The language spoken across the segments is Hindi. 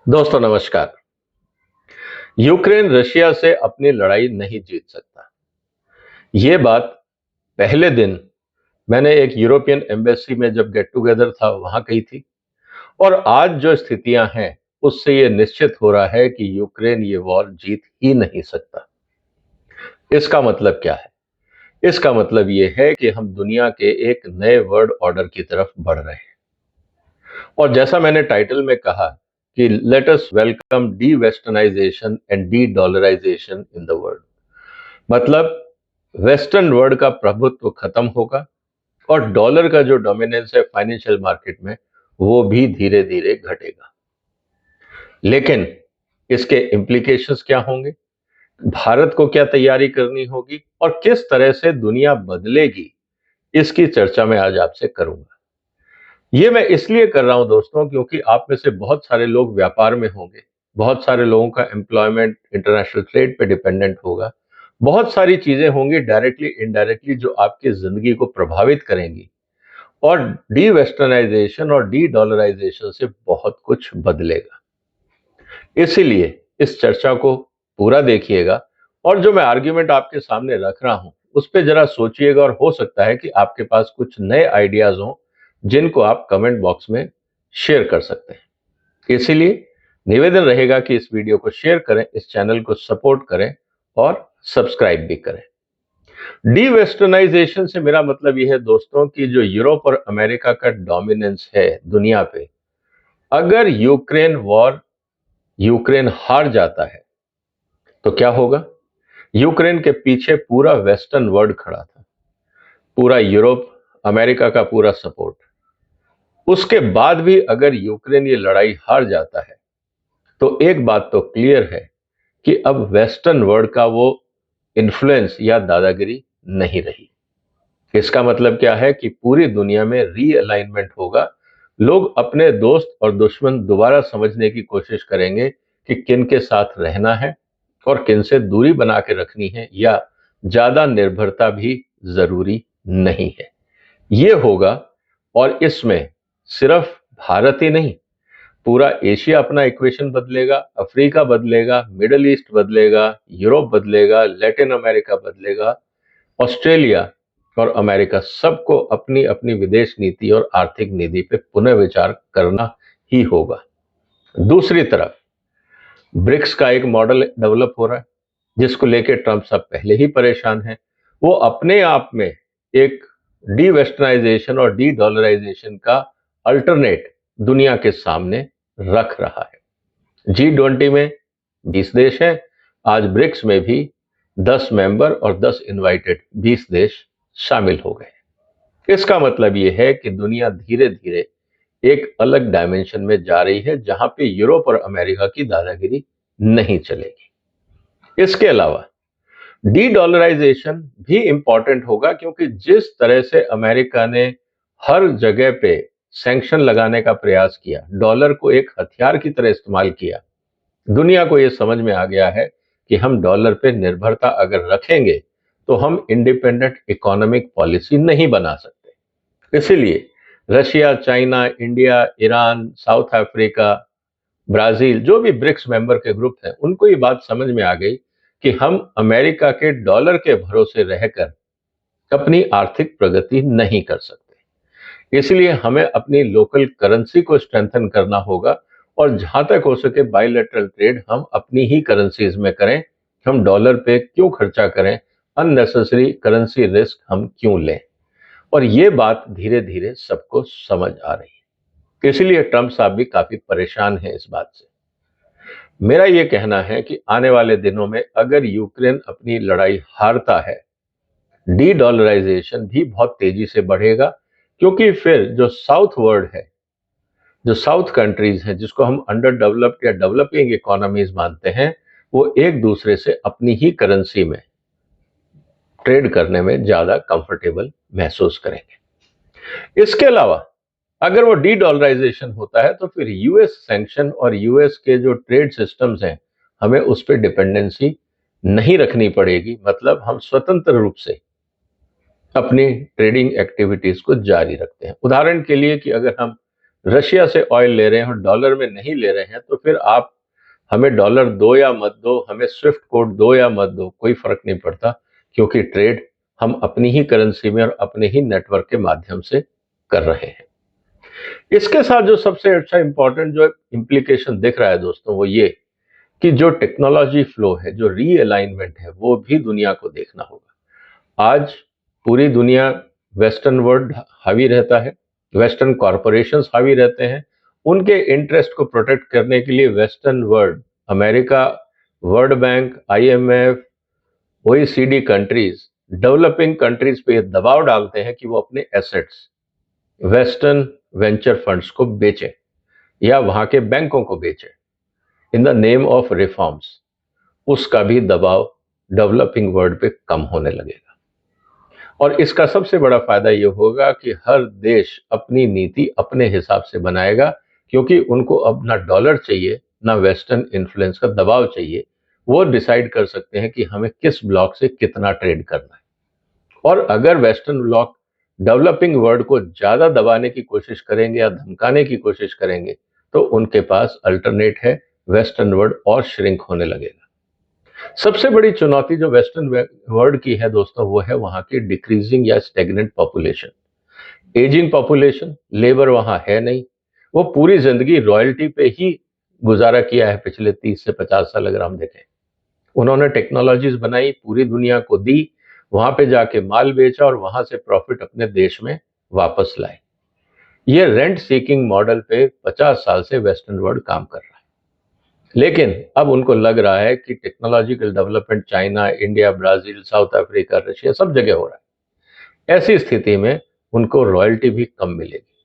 दोस्तों नमस्कार। यूक्रेन रशिया से अपनी लड़ाई नहीं जीत सकता। ये बात पहले दिन मैंने एक यूरोपियन एम्बेसी में जब गेट टुगेदर था वहां कही थी। और आज जो स्थितियां हैं उससे ये निश्चित हो रहा है कि यूक्रेन ये वॉर जीत ही नहीं सकता। इसका मतलब क्या है? इसका मतलब ये है कि हम दुनिया के एक नए वर्ल्ड ऑर्डर की तरफ बढ़ रहे हैं। और जैसा मैंने टाइटल में कहा कि let us welcome de westernisation and de dollarisation in the world. मतलब वेस्टर्न वर्ल्ड का प्रभुत्व खत्म होगा और डॉलर का जो डोमिनेंस है फाइनेंशियल मार्केट में वो भी धीरे धीरे घटेगा। लेकिन इसके इम्प्लीकेशंस क्या होंगे, भारत को क्या तैयारी करनी होगी और किस तरह से दुनिया बदलेगी, इसकी चर्चा मैं आज आपसे करूंगा। ये मैं इसलिए कर रहा हूं दोस्तों क्योंकि आप में से बहुत सारे लोग व्यापार में होंगे, बहुत सारे लोगों का एम्प्लॉयमेंट इंटरनेशनल ट्रेड पे डिपेंडेंट होगा, बहुत सारी चीजें होंगी डायरेक्टली इनडायरेक्टली जो आपकी जिंदगी को प्रभावित करेंगी। और डी वेस्टर्नाइजेशन और डी डॉलराइजेशन से बहुत कुछ बदलेगा। इसीलिए इस चर्चा को पूरा देखिएगा और जो मैं आर्ग्यूमेंट आपके सामने रख रहा हूं उस पर जरा सोचिएगा और हो सकता है कि आपके पास कुछ नए आइडियाज हों जिनको आप कमेंट बॉक्स में शेयर कर सकते हैं। इसीलिए निवेदन रहेगा कि इस वीडियो को शेयर करें, इस चैनल को सपोर्ट करें और सब्सक्राइब भी करें। डी वेस्टर्नाइजेशन से मेरा मतलब यह है दोस्तों कि जो यूरोप और अमेरिका का डोमिनेंस है दुनिया पे, अगर यूक्रेन हार जाता है तो क्या होगा? यूक्रेन के पीछे पूरा वेस्टर्न वर्ल्ड खड़ा था, पूरा यूरोप, अमेरिका का पूरा सपोर्ट। उसके बाद भी अगर यूक्रेन ये लड़ाई हार जाता है तो एक बात तो क्लियर है कि अब वेस्टर्न वर्ल्ड का वो इन्फ्लुएंस या दादागिरी नहीं रही। इसका मतलब क्या है कि पूरी दुनिया में रीअलाइनमेंट होगा। लोग अपने दोस्त और दुश्मन दोबारा समझने की कोशिश करेंगे कि किन के साथ रहना है और किन से दूरी बना के रखनी है, या ज्यादा निर्भरता भी जरूरी नहीं है। ये होगा और इसमें सिर्फ भारत ही नहीं, पूरा एशिया अपना इक्वेशन बदलेगा, अफ्रीका बदलेगा, मिडल ईस्ट बदलेगा, यूरोप बदलेगा, लैटिन अमेरिका बदलेगा, ऑस्ट्रेलिया और अमेरिका, सबको अपनी अपनी विदेश नीति और आर्थिक नीति पे पुनर्विचार करना ही होगा। दूसरी तरफ ब्रिक्स का एक मॉडल डेवलप हो रहा है जिसको लेके ट्रंप साहब पहले ही परेशान हैं। वो अपने आप में एक डी वेस्टर्नाइजेशन और डी डॉलराइजेशन का अल्टरनेट दुनिया के सामने रख रहा है। G20 में 20 देश हैं, आज ब्रिक्स में भी 10 मेंबर और 10 इनवाइटेड 20 देश शामिल हो गए। इसका मतलब यह है कि दुनिया धीरे धीरे एक अलग डायमेंशन में जा रही है जहां पे यूरोप और अमेरिका की दादागिरी नहीं चलेगी। इसके अलावा डी डॉलराइजेशन भी इंपॉर्टेंट होगा क्योंकि जिस तरह से अमेरिका ने हर जगह पे सैंक्शन लगाने का प्रयास किया, डॉलर को एक हथियार की तरह इस्तेमाल किया, दुनिया को यह समझ में आ गया है कि हम डॉलर पे निर्भरता अगर रखेंगे तो हम इंडिपेंडेंट इकोनॉमिक पॉलिसी नहीं बना सकते। इसीलिए Russia, China, India, Iran, south Africa, Brazil, जो भी ब्रिक्स मेंबर के ग्रुप हैं, उनको ये बात समझ में आ गई कि हम अमेरिका के डॉलर के भरोसे रहकर अपनी आर्थिक प्रगति नहीं कर सकते। इसलिए हमें अपनी लोकल करेंसी को स्ट्रेंथन करना होगा और जहां तक हो सके बायलैटरल ट्रेड हम अपनी ही करेंसीज में करें। हम डॉलर पे क्यों खर्चा करें, अननेसेसरी करेंसी रिस्क हम क्यों लें? और ये बात धीरे धीरे सबको समझ आ रही है। इसलिए ट्रंप साहब भी काफी परेशान हैं इस बात से। मेरा ये कहना है कि आने वाले दिनों में अगर यूक्रेन अपनी लड़ाई हारता है, डी डॉलराइजेशन भी बहुत तेजी से बढ़ेगा क्योंकि फिर जो साउथ वर्ल्ड है, जो साउथ कंट्रीज हैं जिसको हम अंडर डेवलप्ड या डेवलपिंग इकोनॉमीज मानते हैं, वो एक दूसरे से अपनी ही करेंसी में ट्रेड करने में ज्यादा कंफर्टेबल महसूस करेंगे। इसके अलावा अगर वो डी डॉलराइजेशन होता है तो फिर यूएस सैंक्शन और यूएस के जो ट्रेड सिस्टम्स हैं, हमें उस पर डिपेंडेंसी नहीं रखनी पड़ेगी। मतलब हम स्वतंत्र रूप से अपनी ट्रेडिंग एक्टिविटीज को जारी रखते हैं। उदाहरण के लिए कि अगर हम रशिया से ऑयल ले रहे हैं और डॉलर में नहीं ले रहे हैं, तो फिर आप हमें डॉलर दो या मत दो, हमें स्विफ्ट कोड दो या मत दो, कोई फर्क नहीं पड़ता, क्योंकि ट्रेड हम अपनी ही करेंसी में और अपने ही नेटवर्क के माध्यम से कर रहे हैं। इसके साथ जो सबसे अच्छा इंपॉर्टेंट जो इम्प्लीकेशन दिख रहा है दोस्तों, वो ये कि जो टेक्नोलॉजी फ्लो है, जो रीअलाइनमेंट है, वो भी दुनिया को देखना होगा। आज पूरी दुनिया वेस्टर्न वर्ल्ड हावी रहता है, वेस्टर्न कॉरपोरेशंस हावी रहते हैं। उनके इंटरेस्ट को प्रोटेक्ट करने के लिए western world, America, world bank, IMF, OECD countries, developing countries पे दबाव डालते हैं कि वो अपने एसेट्स वेस्टर्न वेंचर फंड्स को बेचें या वहां के बैंकों को बेचें in the name of reforms. उसका भी दबाव डेवलपिंग वर्ल्ड पे कम होने लगेगा और इसका सबसे बड़ा फायदा ये होगा कि हर देश अपनी नीति अपने हिसाब से बनाएगा, क्योंकि उनको अब ना डॉलर चाहिए ना वेस्टर्न इन्फ्लुएंस का दबाव चाहिए। वो डिसाइड कर सकते हैं कि हमें किस ब्लॉक से कितना ट्रेड करना है। और अगर वेस्टर्न ब्लॉक डेवलपिंग वर्ल्ड को ज्यादा दबाने की कोशिश करेंगे या धमकाने की कोशिश करेंगे, तो उनके पास अल्टरनेट है, वेस्टर्न वर्ल्ड और श्रिंक होने लगेगा। सबसे बड़ी चुनौती जो वेस्टर्न वर्ल्ड की है दोस्तों, वो है वहां की डिक्रीजिंग या stagnant population, ageing population. Labour वहां है नहीं, वो पूरी जिंदगी रॉयल्टी पे ही गुजारा किया है पिछले 30 से 50 साल अगर हम देखें। उन्होंने टेक्नोलॉजीज बनाई, पूरी दुनिया को दी, वहां पे जाके माल बेचा और वहां से प्रॉफिट अपने देश में वापस लाए। ये रेंट सीकिंग मॉडल पे 50 साल से वेस्टर्न वर्ल्ड काम कर रहा है। लेकिन अब उनको लग रहा है कि technological development China, India, Brazil, south Africa, Russia सब जगह हो रहा है। ऐसी स्थिति में उनको रॉयल्टी भी कम मिलेगी।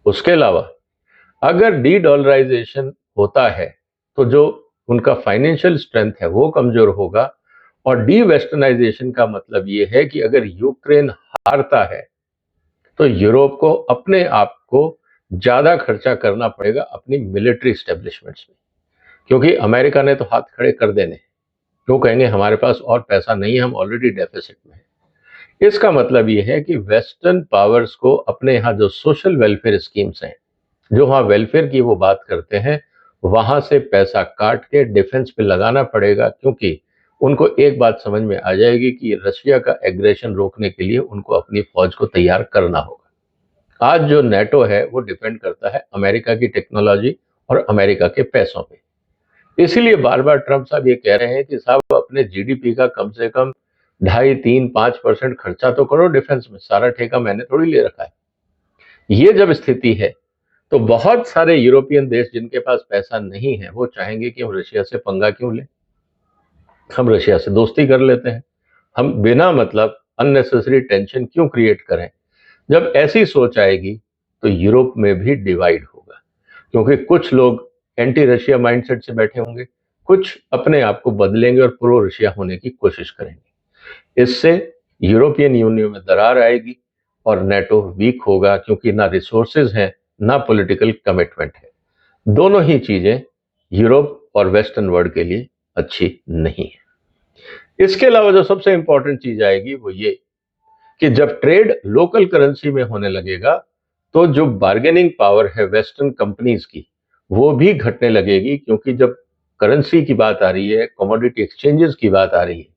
उसके अलावा अगर डी डॉलराइजेशन होता है तो जो उनका फाइनेंशियल स्ट्रेंथ है वो कमजोर होगा। और डी वेस्टर्नाइजेशन का मतलब ये है कि अगर यूक्रेन हारता है तो यूरोप को अपने आप को ज्यादा खर्चा करना पड़ेगा अपनी मिलिट्री स्टेब्लिशमेंट्स में, क्योंकि अमेरिका ने तो हाथ खड़े कर देने। वो कहेंगे हमारे पास और पैसा नहीं है, हम ऑलरेडी डेफिसिट में हैं। इसका मतलब ये है कि वेस्टर्न पावर्स को अपने यहाँ जो सोशल वेलफेयर स्कीम्स हैं, जो वहाँ वेलफेयर की वो बात करते हैं, वहां से पैसा काट के डिफेंस पे लगाना पड़ेगा, क्योंकि उनको एक बात समझ में आ जाएगी कि रशिया का एग्रेशन रोकने के लिए उनको अपनी फौज को तैयार करना होगा। आज जो नेटो है वो डिपेंड करता है अमेरिका की टेक्नोलॉजी और अमेरिका के पैसों पे। इसीलिए बार बार ट्रंप साहब ये कह रहे हैं कि साहब अपने जीडीपी का कम से कम 2.5, 3, 5% खर्चा तो करो डिफेंस में, सारा ठेका मैंने थोड़ी ले रखा है। ये जब स्थिति है तो बहुत सारे यूरोपियन देश जिनके पास पैसा नहीं है वो चाहेंगे कि हम रशिया से पंगा क्यों लें, हम रशिया से दोस्ती कर लेते हैं, हम बिना मतलब अननेसेसरी टेंशन क्यों क्रिएट करें। जब ऐसी सोच आएगी तो यूरोप में भी डिवाइड होगा, क्योंकि कुछ लोग एंटी रशिया माइंडसेट से बैठे होंगे, कुछ अपने आप को बदलेंगे और प्रो रशिया होने की कोशिश करेंगे। इससे यूरोपियन यूनियन में दरार आएगी और नेटो वीक होगा, क्योंकि ना रिसोर्सेज हैं ना पॉलिटिकल कमिटमेंट है। दोनों ही चीजें यूरोप और वेस्टर्न वर्ल्ड के लिए अच्छी नहीं है। इसके अलावा जो सबसे इंपॉर्टेंट चीज आएगी वो ये कि जब ट्रेड लोकल करेंसी में होने लगेगा तो जो बार्गेनिंग पावर है वेस्टर्न कंपनीज की वो भी घटने लगेगी, क्योंकि जब करेंसी की बात आ रही है, कमोडिटी एक्सचेंजेस की बात आ रही है,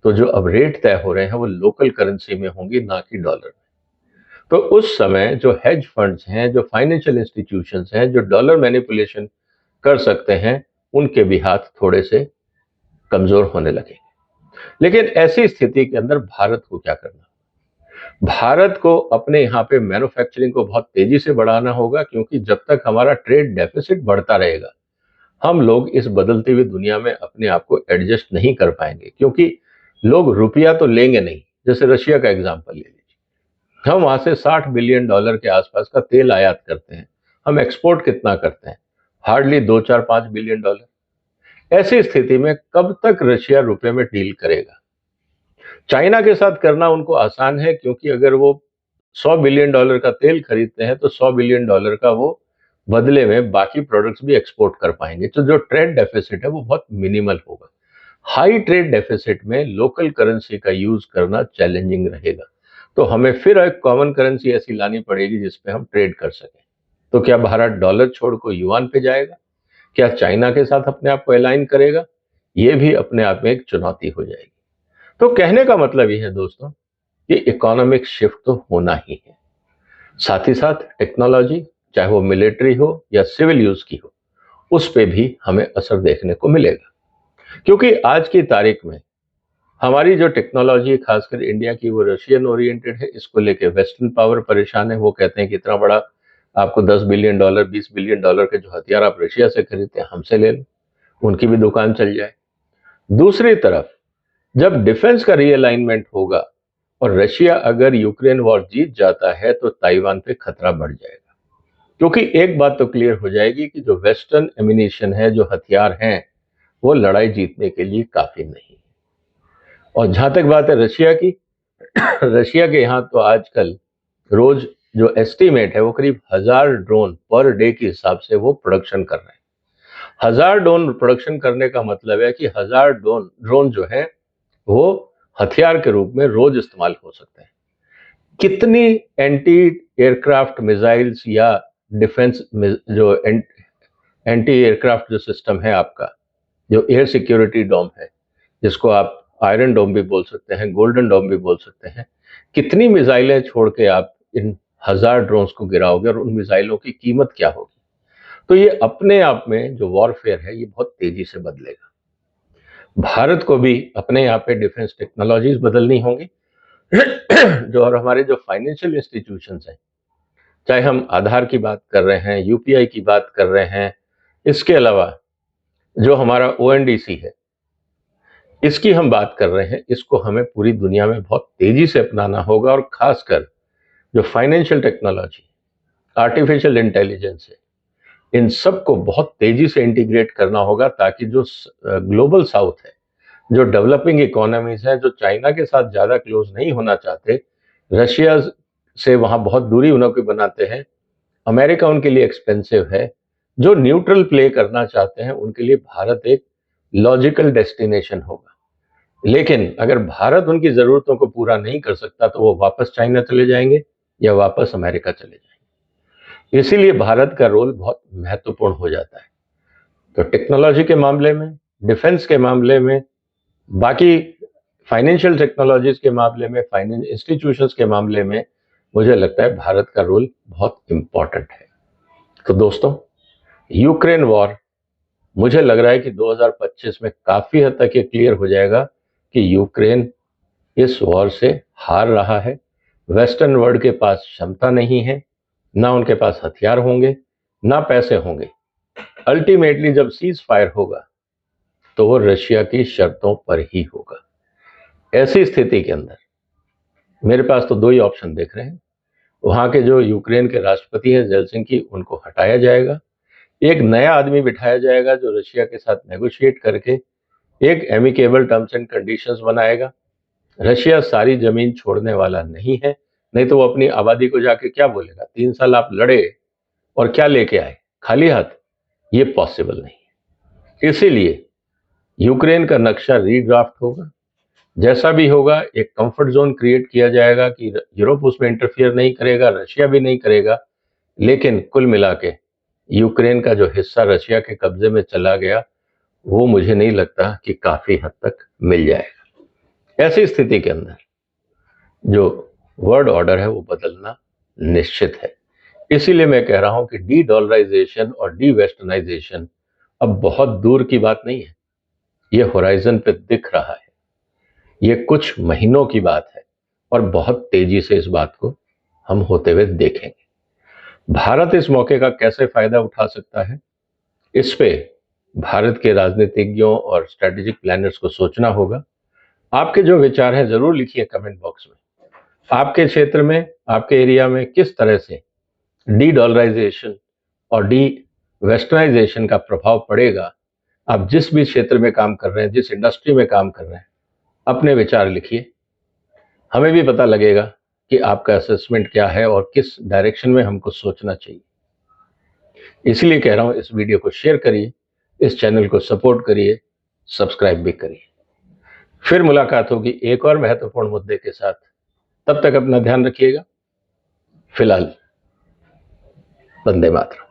तो जो अब रेट तय हो रहे हैं वो लोकल करेंसी में होंगी, ना कि डॉलर में। तो उस समय जो हेज फंड्स हैं, जो फाइनेंशियल इंस्टीट्यूशंस हैं, जो डॉलर मैनिपुलेशन कर सकते हैं, उनके भी हाथ थोड़े से कमजोर होने लगे। लेकिन ऐसी स्थिति के अंदर भारत को क्या करना? भारत को अपने यहाँ पे मैन्युफैक्चरिंग को बहुत तेजी से बढ़ाना होगा, क्योंकि जब तक हमारा ट्रेड डेफिसिट बढ़ता रहेगा हम लोग इस बदलती हुई दुनिया में अपने आप को एडजस्ट नहीं कर पाएंगे, क्योंकि लोग रुपया तो लेंगे नहीं। जैसे रशिया का एग्जांपल ले लीजिए, हम वहां से $60 बिलियन के आसपास का तेल आयात करते हैं, हम एक्सपोर्ट कितना करते हैं? Hardly 2, 4, 5 billion dollar. ऐसी स्थिति में कब तक रशिया रुपए में डील करेगा? चाइना के साथ करना उनको आसान है, क्योंकि अगर वो $100 बिलियन का तेल खरीदते हैं तो $100 बिलियन का वो बदले में बाकी प्रोडक्ट्स भी एक्सपोर्ट कर पाएंगे। तो जो ट्रेड डेफिसिट है वो बहुत मिनिमल होगा। हाई ट्रेड डेफिसिट में लोकल करेंसी का यूज करना चैलेंजिंग रहेगा, तो हमें फिर एक कॉमन करेंसी ऐसी लानी पड़ेगी जिसपे हम ट्रेड कर सकें। तो क्या भारत डॉलर छोड़ को युआन पे जाएगा? क्या चाइना के साथ अपने आप को अलाइन करेगा? ये भी अपने आप में एक चुनौती हो जाएगी। तो कहने का मतलब ये है दोस्तों कि इकोनॉमिक शिफ्ट तो होना ही है, साथ ही साथ टेक्नोलॉजी, चाहे वो मिलिट्री हो या सिविल यूज की हो, उस पे भी हमें असर देखने को मिलेगा। क्योंकि आज की तारीख में हमारी जो टेक्नोलॉजी खासकर इंडिया की वो रशियन ओरिएंटेड है। इसको लेके वेस्टर्न पावर परेशान है। वो कहते हैं कि इतना बड़ा आपको $10 बिलियन $20 बिलियन के जो हथियार आप रशिया से खरीदते हैं हमसे ले लो, उनकी भी दुकान चल जाए। दूसरी तरफ जब डिफेंस का रीअलाइनमेंट होगा और रशिया अगर यूक्रेन वॉर जीत जाता है तो ताइवान पे खतरा बढ़ जाएगा। क्योंकि एक बात तो क्लियर हो जाएगी कि जो वेस्टर्न एमिनेशन है, जो हथियार हैं, वो लड़ाई जीतने के लिए काफी नहीं। और जहां तक बात है रशिया की, रशिया के यहाँ तो आजकल रोज जो एस्टीमेट है वो करीब 1000 ड्रोन पर डे के हिसाब से वो प्रोडक्शन कर रहे हैं। 1000 ड्रोन प्रोडक्शन करने का मतलब है कि 1000 ड्रोन जो है वो हथियार के रूप में रोज इस्तेमाल हो सकते हैं। कितनी एंटी एयरक्राफ्ट मिसाइल्स या डिफेंस जो एंटी एयरक्राफ्ट जो सिस्टम है आपका, जो एयर सिक्योरिटी डोम है, जिसको आप आयरन डोम भी बोल सकते हैं, गोल्डन डोम भी बोल सकते हैं, कितनी मिसाइलें छोड़ के आप इन 1000 ड्रोन्स को गिराओगे और उन मिसाइलों की कीमत क्या होगी? तो ये अपने आप में जो वॉरफेयर है ये बहुत तेजी से बदलेगा। भारत को भी अपने यहाँ पे डिफेंस टेक्नोलॉजीज बदलनी होंगी। जो और हमारे जो फाइनेंशियल इंस्टीट्यूशंस हैं, चाहे हम आधार की बात कर रहे हैं, यूपीआई की बात कर रहे हैं, इसके अलावा जो हमारा ओएनडीसी है, इसकी हम बात कर रहे हैं, इसको हमें पूरी दुनिया में बहुत तेजी से अपनाना होगा। और खासकर जो फाइनेंशियल टेक्नोलॉजी, आर्टिफिशियल इंटेलिजेंस है, इन सबको बहुत तेजी से इंटीग्रेट करना होगा ताकि जो ग्लोबल साउथ है, जो डेवलपिंग इकोनॉमीज हैं, जो चाइना के साथ ज़्यादा क्लोज नहीं होना चाहते, रशिया से वहाँ बहुत दूरी उनको बनाते हैं, अमेरिका उनके लिए एक्सपेंसिव है, जो न्यूट्रल प्ले करना चाहते हैं उनके लिए भारत एक लॉजिकल डेस्टिनेशन होगा। लेकिन अगर भारत उनकी ज़रूरतों को पूरा नहीं कर सकता तो वो वापस चाइना चले जाएंगे या वापस अमेरिका चले जाएंगे। इसीलिए भारत का रोल बहुत महत्वपूर्ण हो जाता है। तो टेक्नोलॉजी के मामले में, डिफेंस के मामले में, बाकी फाइनेंशियल टेक्नोलॉजीज के मामले में, फाइनेंस इंस्टीट्यूशंस के मामले में मुझे लगता है भारत का रोल बहुत इंपॉर्टेंट है। तो दोस्तों, यूक्रेन वॉर, मुझे लग रहा है कि 2025 में काफी हद तक ये क्लियर हो जाएगा कि यूक्रेन इस वॉर से हार रहा है। वेस्टर्न वर्ल्ड के पास क्षमता नहीं है, ना उनके पास हथियार होंगे, ना पैसे होंगे। अल्टीमेटली जब सीज फायर होगा तो वो रशिया की शर्तों पर ही होगा। ऐसी स्थिति के अंदर मेरे पास तो दो ही ऑप्शन दिख रहे हैं। वहां के जो यूक्रेन के राष्ट्रपति हैं जेलेंस्की, उनको हटाया जाएगा, एक नया आदमी बिठाया जाएगा जो रशिया के साथ नेगोशिएट करके एक एमिकेबल टर्म्स एंड कंडीशंस बनाएगा। रशिया सारी जमीन छोड़ने वाला नहीं है, नहीं तो वो अपनी आबादी को जाके क्या बोलेगा, 3 साल आप लड़े और क्या लेके आए, खाली हाथ? ये पॉसिबल नहीं है। इसीलिए यूक्रेन का नक्शा रीड्राफ्ट होगा। जैसा भी होगा, एक कंफर्ट जोन क्रिएट किया जाएगा कि यूरोप उसमें इंटरफियर नहीं करेगा, रशिया भी नहीं करेगा। लेकिन कुल मिला के यूक्रेन का जो हिस्सा रशिया के कब्जे में चला गया, वो मुझे नहीं लगता कि काफी हद तक मिल जाएगा। ऐसी स्थिति के अंदर जो वर्ल्ड ऑर्डर है वो बदलना निश्चित है। इसीलिए मैं कह रहा हूं कि डी डॉलराइजेशन और डी वेस्टर्नाइजेशन अब बहुत दूर की बात नहीं है, ये होराइजन पे दिख रहा है। ये कुछ महीनों की बात है और बहुत तेजी से इस बात को हम होते हुए देखेंगे। भारत इस मौके का कैसे फायदा उठा सकता है, इस पे भारत के राजनीतिज्ञों और स्ट्रेटेजिक प्लानर्स को सोचना होगा। आपके जो विचार हैं जरूर लिखिए कमेंट बॉक्स में। आपके क्षेत्र में, आपके एरिया में किस तरह से डी डॉलराइजेशन और डी वेस्टर्नाइजेशन का प्रभाव पड़ेगा? आप जिस भी क्षेत्र में काम कर रहे हैं, जिस इंडस्ट्री में काम कर रहे हैं, अपने विचार लिखिए। हमें भी पता लगेगा कि आपका असेसमेंट क्या है और किस डायरेक्शन में हमको सोचना चाहिए। इसलिए कह रहा हूं, इस वीडियो को शेयर करिए, इस चैनल को सपोर्ट करिए, सब्सक्राइब भी करिए। फिर मुलाकात होगी एक और महत्वपूर्ण मुद्दे के साथ। तब तक अपना ध्यान रखिएगा। फिलहाल वंदे मातरम।